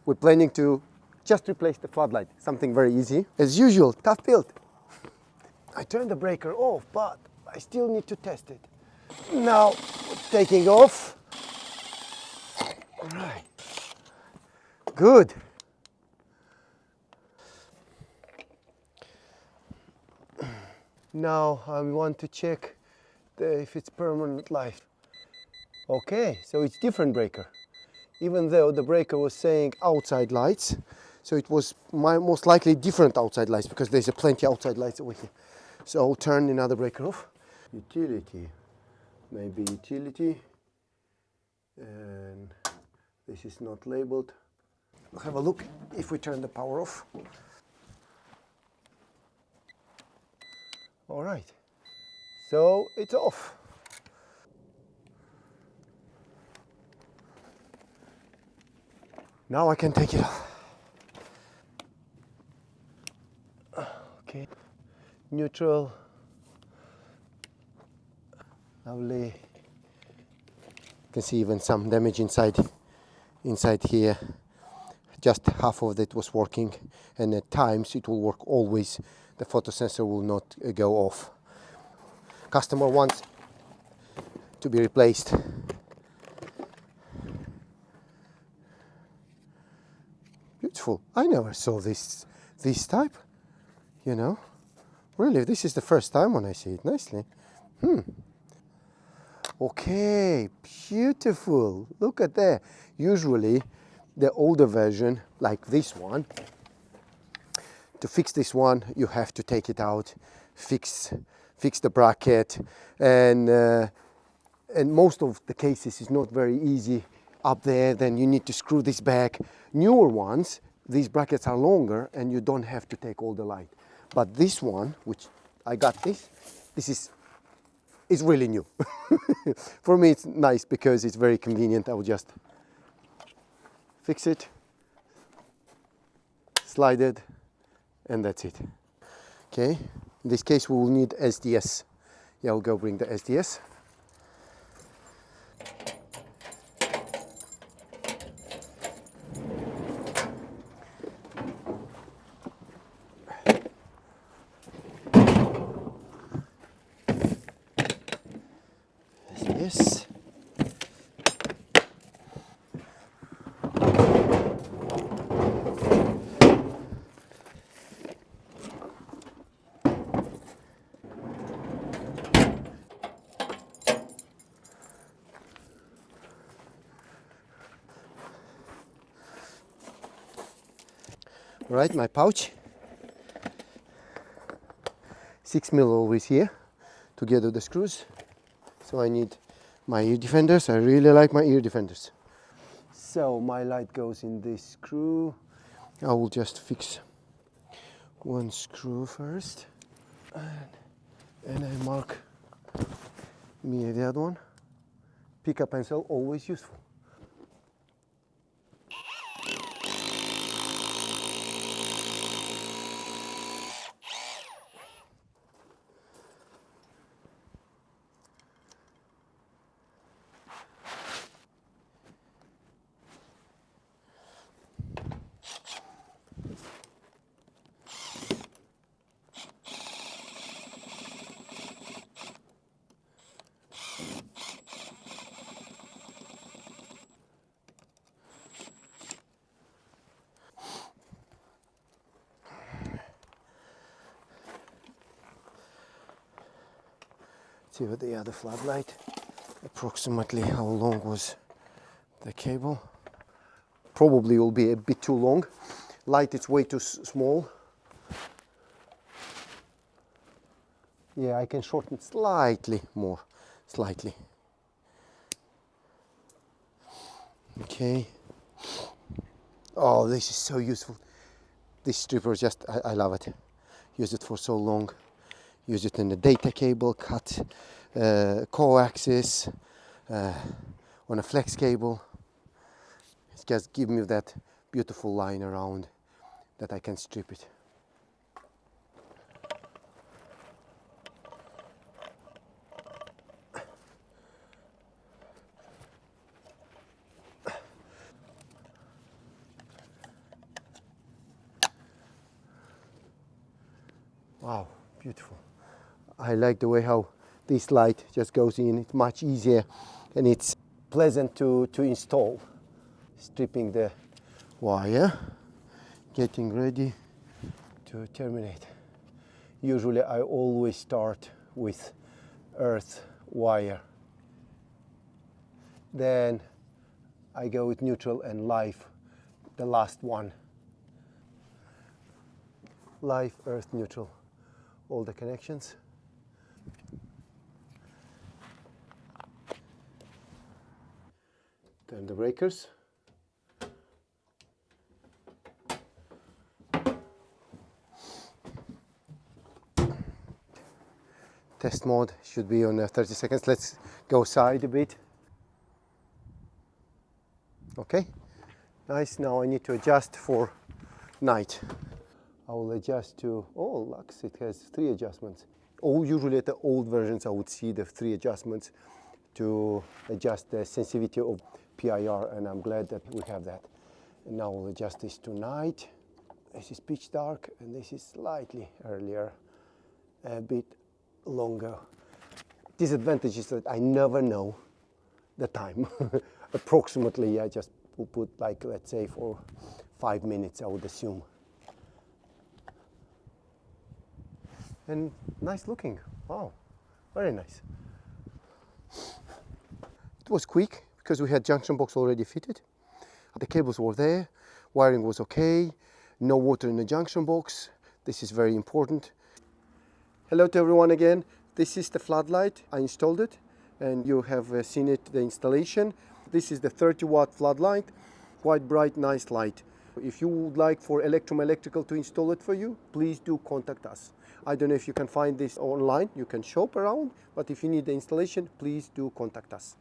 we're planning to just replace the floodlight, something very easy. As usual, tough build. I turned the breaker off, but I still need to test it. Now, taking off. All right. Good. Now I want to check if it's permanent light. Okay, so it's different breaker. Even though the breaker was saying outside lights, so it was most likely different outside lights because there's plenty outside lights over here. So I'll turn another breaker off. Utility, maybe utility, and this is not labeled. We'll have a look if we turn the power off. All right, so it's off. Now I can take it off. Okay, neutral. Lovely. You can see even some damage inside here. Just half of it was working, and at times it will work always. The photosensor will not go off. Customer wants to be replaced. Beautiful. I never saw this type, you know. Really, this is the first time when I see it. Nicely. Okay, beautiful. Look at that. Usually the older version, like this one, to fix this one, you have to take it out, fix the bracket, and most of the cases is not very easy up there. Then you need to screw this back. Newer ones, these brackets are longer, and you don't have to take all the light. But this one, which I got this is really new. For me, it's nice because it's very convenient. I will just fix it, slide it, and that's it. Okay, in this case we will need SDS. Yeah, I'll go bring the SDS. SDS. All right, my pouch. 6 mil always here together the screws. So I need my ear defenders. I really like my ear defenders. So my light goes in this screw. I will just fix one screw first, and I mark me the other one. Pick up pencil, always useful. See what the other floodlight. Approximately how long was the cable? Probably will be a bit too long. Light is way too small. Yeah, I can shorten slightly more, slightly. Okay. Oh, this is so useful. This stripper just, I love it. Use it for so long. Use it in the data cable, cut coaxes, on a flex cable. It just gives me that beautiful line around that I can strip it. Wow, beautiful. I like the way how this light just goes in. It's much easier and it's pleasant to install. Stripping the wire, getting ready to terminate. Usually I always start with earth wire. Then I go with neutral and live, the last one. Live, earth, neutral, all the connections. Turn the breakers. Test mode should be on 30 seconds. Let's go side a bit. Okay, nice. Now I need to adjust for night. I will adjust to, oh, Lux, it has 3 adjustments. Oh, usually at the old versions I would see the 3 adjustments to adjust the sensitivity of PIR, and I'm glad that we have that. And now we'll adjust this to night. This is pitch dark and this is slightly earlier, a bit longer. Disadvantage is that I never know the time. Approximately, I just will put, like, let's say for 5 minutes, I would assume. And nice looking. Wow, very nice. It was quick because we had junction box already fitted. The cables were there, wiring was okay, no water in the junction box. This is very important. Hello to everyone again. This is the floodlight. I installed it and you have seen it, the installation. This is the 30-watt floodlight, quite bright, nice light. If you would like for Electrical to install it for you, please do contact us. I don't know if you can find this online, you can shop around, but if you need the installation, please do contact us.